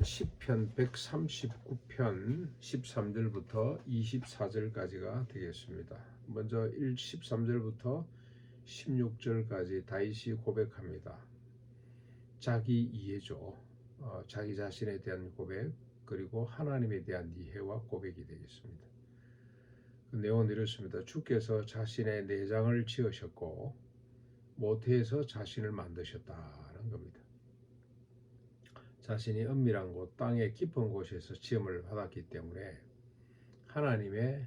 시편 139편 13절부터 24절까지가 되겠습니다. 먼저 13절부터 16절까지 다윗이 고백합니다. 자기 이해죠. 자기 자신에 대한 고백, 그리고 하나님에 대한 이해와 고백이 되겠습니다. 그 내용은 이렇습니다. 주께서 자신의 내장을 지으셨고 모태에서 자신을 만드셨다는 겁니다. 자신이 은밀한 곳, 땅의 깊은 곳에서 지음을 받았기 때문에 하나님의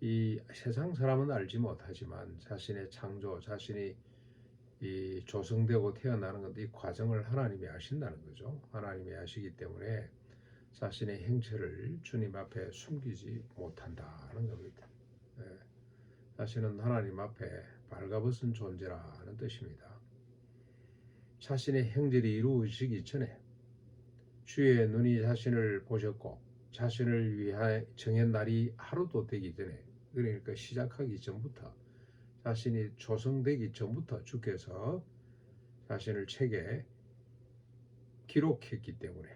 이 세상 사람은 알지 못하지만 자신의 창조, 자신이 이 조성되고 태어나는 것, 이 과정을 하나님이 아신다는 거죠. 하나님이 아시기 때문에 자신의 행체를 주님 앞에 숨기지 못한다는 겁니다. 자신은 하나님 앞에 발가벗은 존재라는 뜻입니다. 자신의 행질이 이루어지기 전에 주의 눈이 자신을 보셨고 자신을 위하여 정한 날이 하루도 되기 전에, 그러니까 시작하기 전부터, 자신이 조성되기 전부터 주께서 자신을 책에 기록했기 때문에,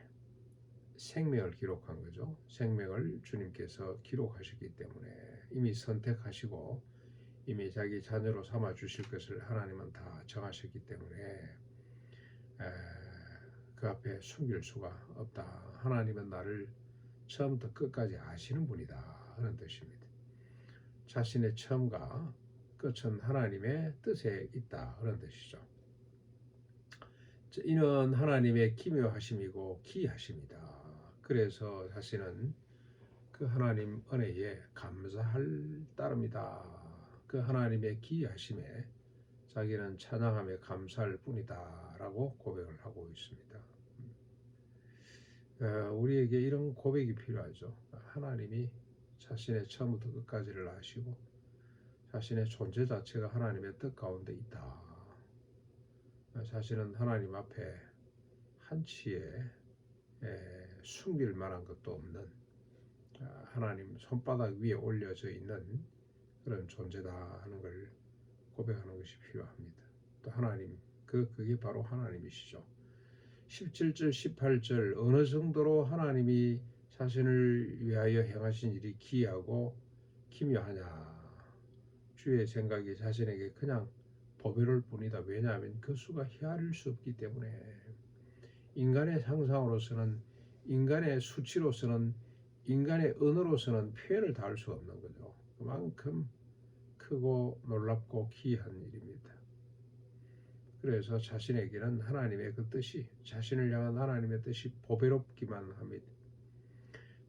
생명을 기록한 거죠. 생명을 주님께서 기록하셨기 때문에 이미 선택하시고 이미 자기 자녀로 삼아 주실 것을 하나님은 다 정하셨기 때문에 그 앞에 숨길 수가 없다. 하나님은 나를 처음부터 끝까지 아시는 분이다 하는 뜻입니다. 자신의 처음과 끝은 하나님의 뜻에 있다 그런 뜻이죠. 이는 하나님의 기묘하심이고 기이하심이다. 그래서 자신은 그 하나님 은혜에 감사할 따름이다. 그 하나님의 기이하심에 자기는 찬양하며 감사할 뿐이다 라고 고백을 하고 있습니다. 우리에게 이런 고백이 필요하죠. 하나님이 자신의 처음부터 끝까지를 아시고 자신의 존재 자체가 하나님의 뜻 가운데 있다. 자신은 하나님 앞에 한치의 숨길 만한 것도 없는 하나님 손바닥 위에 올려져 있는 그런 존재다 하는 걸 고백하는 것이 필요합니다. 또 하나님, 그게 바로 하나님이시죠. 17절 18절 어느 정도로 하나님이 자신을 위하여 행하신 일이 기이하고 기묘하냐. 주의 생각이 자신에게 그냥 보배로울 뿐이다. 왜냐하면 그 수가 헤아릴 수 없기 때문에, 인간의 상상으로서는, 인간의 수치로서는, 인간의 언어로서는 표현을 다 할 수 없는 거죠. 그만큼 크고 놀랍고 기이한 일입니다. 그래서 자신에게는 하나님의 그 뜻이, 자신을 향한 하나님의 뜻이 보배롭기만 합니다.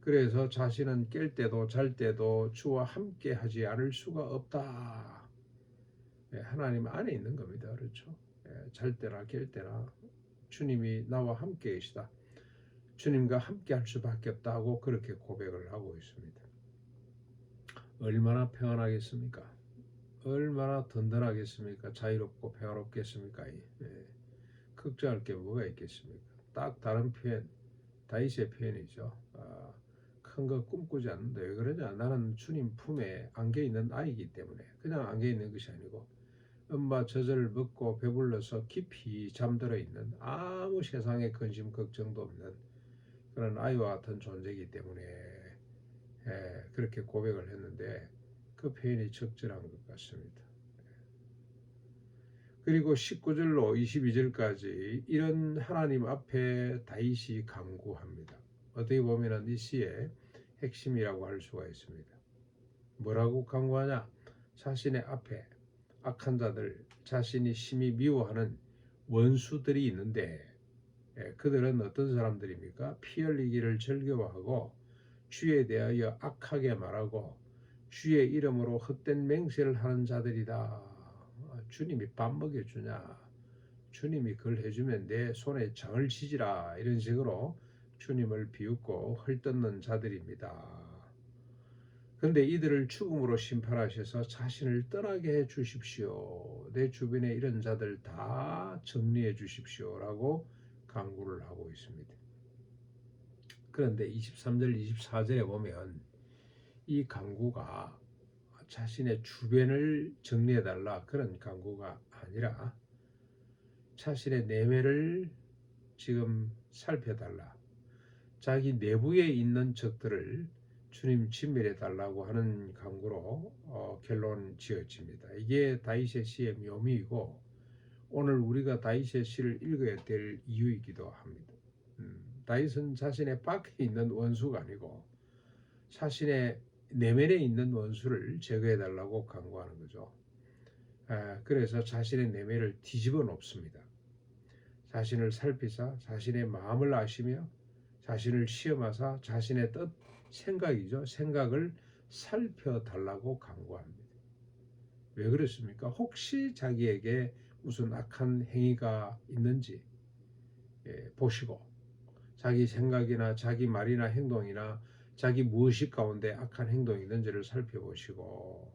그래서 자신은 깰 때도 잘 때도 주와 함께 하지 않을 수가 없다. 하나님 안에 있는 겁니다. 그렇죠? 잘 때나 깰 때나 주님이 나와 함께 계시다. 주님과 함께 할 수밖에 없다고 그렇게 고백을 하고 있습니다. 얼마나 평안하겠습니까? 얼마나 든든하겠습니까? 자유롭고 평화롭겠습니까? 걱정할 게 뭐가 있겠습니까? 딱 다른 표현, 다윗의 표현이죠. 큰 거 꿈꾸지 않는다. 왜 그러냐? 나는 주님 품에 안겨있는 아이기 때문에. 그냥 안겨있는 것이 아니고 엄마 젖을 먹고 배불러서 깊이 잠들어 있는, 아무 세상에 근심 걱정도 없는 그런 아이와 같은 존재이기 때문에 그렇게 고백을 했는데 그 표현이 적절한 것 같습니다. 그리고 19절로 22절까지 이런 하나님 앞에 다윗이 간구합니다. 어떻게 보면 이 시의 핵심이라고 할 수가 있습니다. 뭐라고 간구하냐? 자신의 앞에 악한 자들, 자신이 심히 미워하는 원수들이 있는데 그들은 어떤 사람들입니까? 피 흘리기를 즐거워하고 주에 대하여 악하게 말하고 주의 이름으로 헛된 맹세를 하는 자들이다. 주님이 밥 먹여주냐? 주님이 그걸 해주면 내 손에 장을 치지라. 이런 식으로 주님을 비웃고 헐뜯는 자들입니다. 그런데 이들을 죽음으로 심판하셔서 자신을 떠나게 해 주십시오. 내 주변에 이런 자들 다 정리해 주십시오. 라고 간구를 하고 있습니다. 그런데 23절, 24절에 보면 이 간구가 자신의 주변을 정리해달라 그런 간구가 아니라 자신의 내면을 지금 살펴달라. 자기 내부에 있는 적들을 주님 진멸해 달라고 하는 강구로 결론 지어집니다. 이게 다윗의 시의 묘미이고 오늘 우리가 다윗의 시를 읽어야 될 이유이기도 합니다. 다윗은 자신의 밖에 있는 원수가 아니고 자신의 내면에 있는 원수를 제거해 달라고 강구하는 거죠. 그래서 자신의 내면을 뒤집어 놓습니다. 자신을 살피사 자신의 마음을 아시며 자신을 시험하사 자신의 뜻, 생각이죠. 생각을 살펴달라고 강구합니다. 왜 그렇습니까? 혹시 자기에게 무슨 악한 행위가 있는지 보시고 자기 생각이나 자기 말이나 행동이나 자기 무의식 가운데 악한 행동이 있는지를 살펴보시고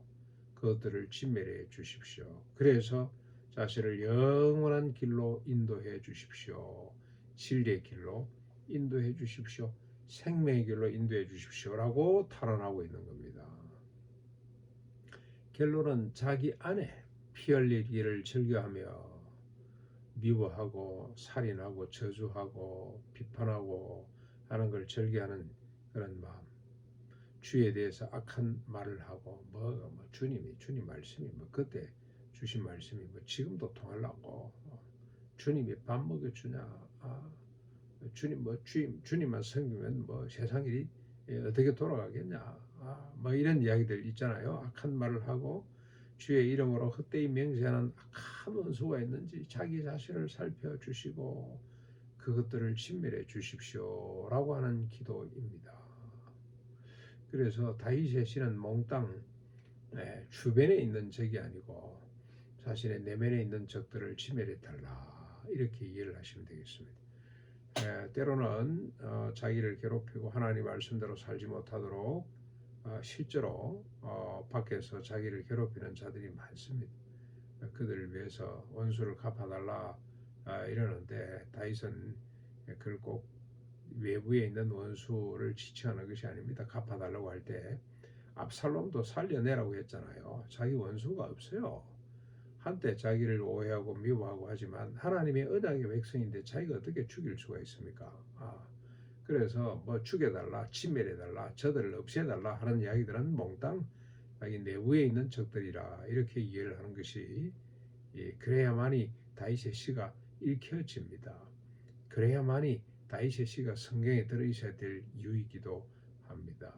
그것들을 진멸해 주십시오. 그래서 자신을 영원한 길로 인도해 주십시오. 진리의 길로 인도해 주십시오. 생명의 길로 인도해 주십시오라고 탄원하고 있는 겁니다. 결론은 자기 안에 피 흘리기를 즐겨하며 미워하고 살인하고 저주하고 비판하고 하는 걸 즐겨하는 그런 마음. 주에 대해서 악한 말을 하고 주님 말씀이 그때 주신 말씀이 지금도 통하려고 주님이 밥 먹여주냐 주님만 섬기면 세상 일이 어떻게 돌아가겠냐 이런 이야기들 있잖아요. 악한 말을 하고 주의 이름으로 헛되이 맹세하는 악한 원수가 있는지 자기 자신을 살펴주시고 그것들을 진멸해 주십시오라고 하는 기도입니다. 그래서 다윗의 시는 몽땅 주변에 있는 적이 아니고 자신의 내면에 있는 적들을 진멸해 달라 이렇게 이해를 하시면 되겠습니다. 때로는 자기를 괴롭히고 하나님 말씀대로 살지 못하도록 실제로 밖에서 자기를 괴롭히는 자들이 많습니다. 그들을 위해서 원수를 갚아달라 이러는데 다윗은 그걸 꼭 외부에 있는 원수를 지칭하는 것이 아닙니다. 갚아달라고 할 때 압살롬도 살려내라고 했잖아요. 자기 원수가 없어요. 한때 자기를 오해하고 미워하고 하지만 하나님의 언약의 백성인데 자기가 어떻게 죽일 수가 있습니까? 그래서 죽여달라, 진멸해달라, 저들을 없애달라 하는 이야기들은 몽땅 자기 내부에 있는 적들이라 이렇게 이해를 하는 것이 그래야만이 다윗의 시가 읽혀집니다. 그래야만이 다윗의 시가 성경에 들어있어야 될 이유이기도 합니다.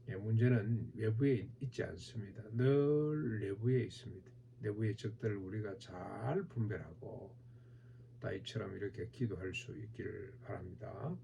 문제는 외부에 있지 않습니다. 늘 내부에 있습니다. 내부의 적들을 우리가 잘 분별하고 다윗처럼 이렇게 기도할 수 있기를 바랍니다.